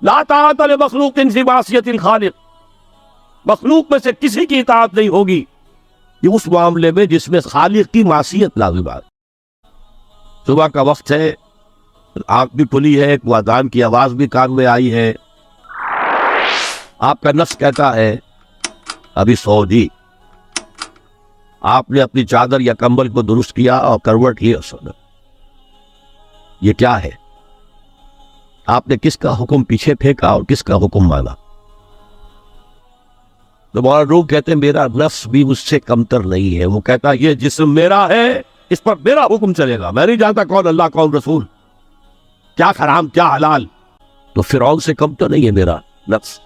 لا طاعت لمخلوق فی معصیت الخالق، مخلوق میں سے کسی کی اطاعت نہیں ہوگی یہ اس معاملے میں جس میں خالق کی معصیت لازم ہے۔ صبح کا وقت ہے، آنکھ بھی کھلی ہے، ایک اذان کی آواز بھی کان میں آئی ہے، آپ کا نفس کہتا ہے ابھی سو جی، آپ نے اپنی چادر یا کمبل کو درست کیا اور کروٹ لی اور سونا۔ یہ کیا ہے؟ آپ نے کس کا حکم پیچھے پھینکا اور کس کا حکم مانا؟ تو مولانا روم کہتے ہیں میرا نفس بھی اس سے کمتر نہیں ہے، وہ کہتا ہے یہ جسم میرا ہے، اس پر میرا حکم چلے گا، میں نہیں جانتا کون اللہ کون رسول، کیا حرام کیا حلال۔ تو فرعون سے کم تو نہیں ہے میرا نفس۔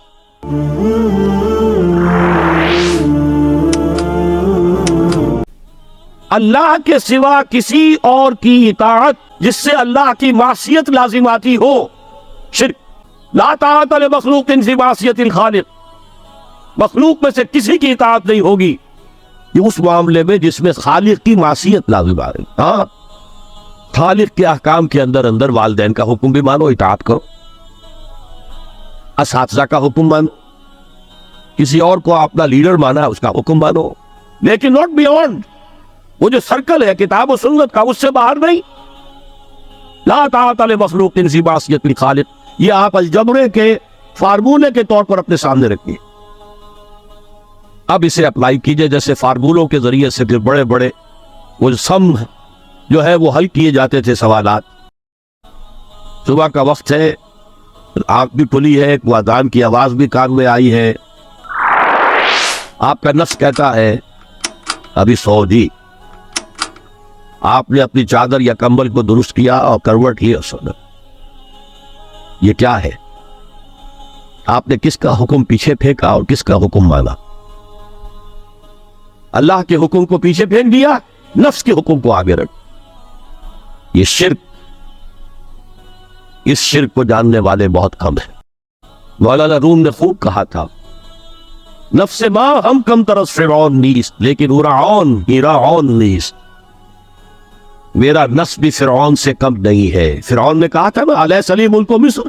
اللہ کے سوا کسی اور کی اطاعت جس سے اللہ کی معصیت لازم آتی ہو شرک۔ لا طاعت لمخلوق فی معصیت الخالق، مخلوق میں سے کسی کی اطاعت نہیں ہوگی یہ اس معاملے میں جس میں خالق کی معصیت لازم آ رہی۔ ہاں، خالق کے احکام کے اندر اندر والدین کا حکم بھی مانو، اطاعت کرو، اساتذہ کا حکم مانو، کسی اور کو اپنا لیڈر مانا اس کا حکم مانو، لیکن ناٹ بیونڈ وہ جو سرکل ہے کتاب و سنت کا، اس سے باہر نہیں۔ لا طاعت لمخلوق فی معصیت الخالق، یہ آپ الجبرے کے فارمولے کے طور پر اپنے سامنے رکھیے، اب اسے اپلائی کیجئے، جیسے فارمولوں کے ذریعے سے پھر بڑے بڑے وہ سم جو ہے وہ حل کیے جاتے تھے سوالات۔ صبح کا وقت ہے، آنکھ بھی کھلی ہے، ایک اذان کی آواز بھی کان میں آئی ہے، آپ کا نفس کہتا ہے ابھی سو جی، آپ نے اپنی چادر یا کمبل کو درست کیا اور کروٹ لی اور سونا۔ یہ کیا ہے؟ آپ نے کس کا حکم پیچھے پھینکا اور کس کا حکم مانا؟ اللہ کے حکم کو پیچھے پھینک دیا، نفس کے حکم کو آگے رکھ۔ یہ شرک، اس شرک کو جاننے والے بہت کم ہیں۔ مولانا روم نے خوب کہا تھا نفس ما ہم کم طرف فرعون نیست لیکن ارعون نیست، میرا نفس بھی فرعون سے کم نہیں ہے۔ فرعون نے کہا تھا نا الیس لی ملک مصر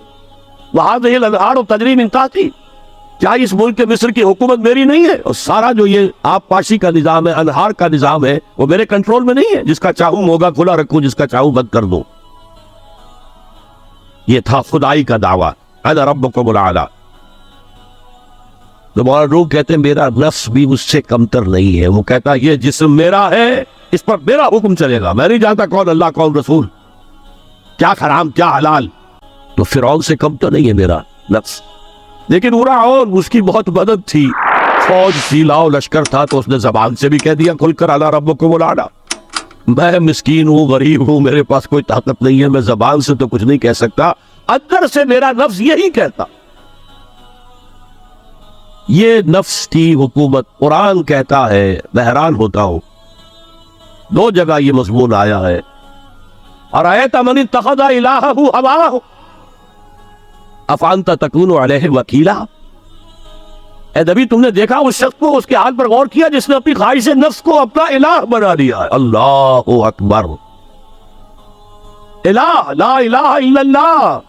وہذہ الانہار تجری من تحتی، کیا اس ملک کے مصر کی حکومت میری نہیں ہے؟ اور سارا جو یہ آب پاشی کا نظام ہے، انہار کا نظام ہے، وہ میرے کنٹرول میں نہیں ہے، جس کا چاہوں موگا کھلا رکھوں، جس کا چاہوں بند کر دوں۔ یہ تھا خدائی کا دعویٰ، انا ربکم الاعلی۔ تو مولانا روم کہتے ہیں میرا نفس بھی اس سے کمتر نہیں ہے، وہ کہتا ہے یہ جسم میرا ہے، اس پر میرا حکم چلے گا، میں نہیں جانتا کون اللہ کون رسول، کیا حرام کیا حلال۔ تو فرعون سے کم تو نہیں ہے میرا نفس، لیکن ارعون اس کی بہت مدد تھی، فوج تھی، لاؤ لشکر تھا، تو اس نے زبان سے بھی کہہ دیا کھل کر انا ربکم الاعلی۔ میں مسکین ہوں، غریب ہوں، میرے پاس کوئی طاقت نہیں ہے، میں زبان سے تو کچھ نہیں کہہ سکتا، اندر سے میرا نفس یہی کہتا۔ یہ نفس کی حکومت قرآن کہتا ہے، میں حیران ہوتا ہوں، دو جگہ یہ مضمون آیا ہے، ارأیت من اتخذ الہہ ہواہ افانت تکون علیہ وکیلا۔ اے نبی تم نے دیکھا اس شخص کو، اس کے حال پر غور کیا جس نے اپنی خواہش نفس کو اپنا الہ بنا لیا ہے۔ اللہ اکبر، الہ لا الہ الا اللہ،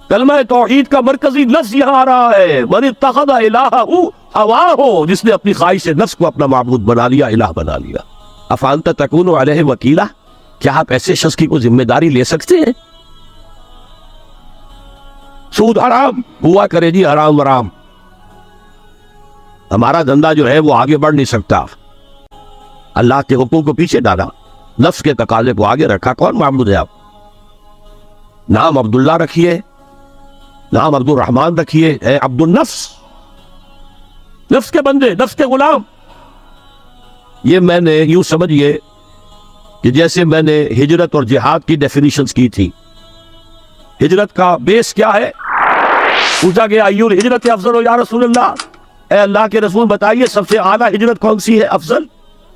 کلمہ توحید کا مرکزی لفظ یہاں آ رہا ہے، من اتخذ الہہ ہواہ، جس نے اپنی خواہش نفس کو اپنا معبود بنا لیا، الہ بنا لیا۔ افانت تکون علیہ وکیلا، کیا آپ ایسے شخص کی کوئی ذمہ داری لے سکتے ہیں؟ سود حرام ہوا کرے جی، حرام ورام، ہمارا دھندا جو ہے وہ آگے بڑھ نہیں سکتا۔ اللہ کے حکم کو پیچھے ڈالا، نفس کے تقاضے کو آگے رکھا۔ کون معبود ہے آپ؟ نام عبداللہ رکھیے، نام عبد الرحمن رکھیے، اے عبد النفس، نفس کے بندے، نفس کے غلام۔ یہ میں نے یوں سمجھئے کہ جیسے میں نے ہجرت اور جہاد کی ڈیفینیشنز کی تھی، ہجرت کا بیس کیا ہے؟ پوچھا گیا ایو الہجرت افضل یا رسول اللہ، اے اللہ کے رسول بتائیے سب سے اعلیٰ ہجرت کون سی ہے، افضل؟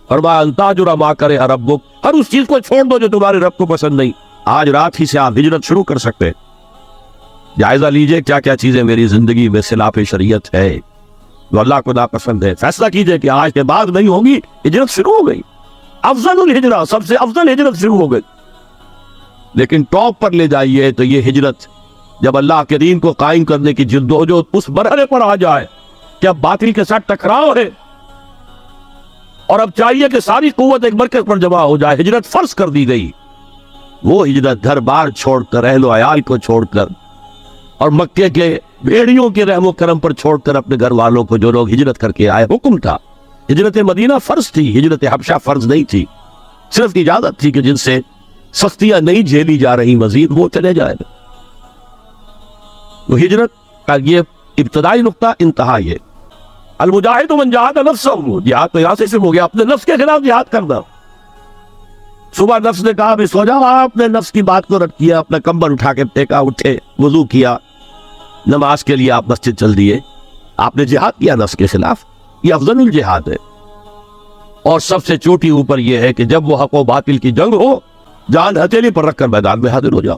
فرمایا ان تہجر ما کرہ ربک، ہر اس چیز کو چھوڑ دو جو تمہارے رب کو پسند نہیں۔ آج رات ہی سے آپ ہجرت شروع کر سکتے ہیں۔ جائزہ لیجئے کیا کیا چیزیں میری زندگی میں خلاف شریعت ہے، جو اللہ کو ناپسند ہے، فیصلہ کیجئے کہ آج کے بعد نہیں ہوگی، ہجرت شروع ہو گئی، افضل الہجرہ، سب سے افضل ہجرت شروع ہو گئی۔ لیکن ٹاپ پر لے جائیے تو یہ ہجرت جب اللہ کے دین کو قائم کرنے کی جدوجہد اس مرحلے پر آ جائے کہ اب باطل کے ساتھ ٹکراؤ ہے اور اب چاہیے کہ ساری قوت ایک مرکز پر جمع ہو جائے، ہجرت فرض کر دی گئی، وہ ہجرت گھر بار چھوڑ کر، اہل و عیال کو چھوڑ کر اور مکے کے بھیڑیوں کے رحم و کرم پر چھوڑ کر اپنے گھر والوں کو جو لوگ ہجرت کر کے آئے، حکم تھا، ہجرت مدینہ فرض تھی، ہجرت حبشہ فرض نہیں تھی، صرف اجازت تھی کہ جن سے سختیاں نہیں جھیلی جا رہی مزید وہ چلے جائیں۔ تو ہجرت کا یہ ابتدائی نقطہ، انتہا یہ المجاہد من جاہد نفسہ، جہاد تو یہاں سے شروع ہو گیا، اپنے نفس کے خلاف جہاد کرنا۔ صبح نفس نے کہا بھی سو جاؤ، آپ نے نفس کی بات کو رد کیا، اپنا کمبل اٹھا کے پھینکا، اٹھے، وضو کیا، نماز کے لیے آپ مسجد چل دیے، آپ نے جہاد کیا نفس کے خلاف، یہ افضل الجہاد ہے۔ اور سب سے چوٹی اوپر یہ ہے کہ جب وہ حق و باطل کی جنگ ہو، جان ہتھیلی پر رکھ کر میدان میں حاضر ہو جاؤ۔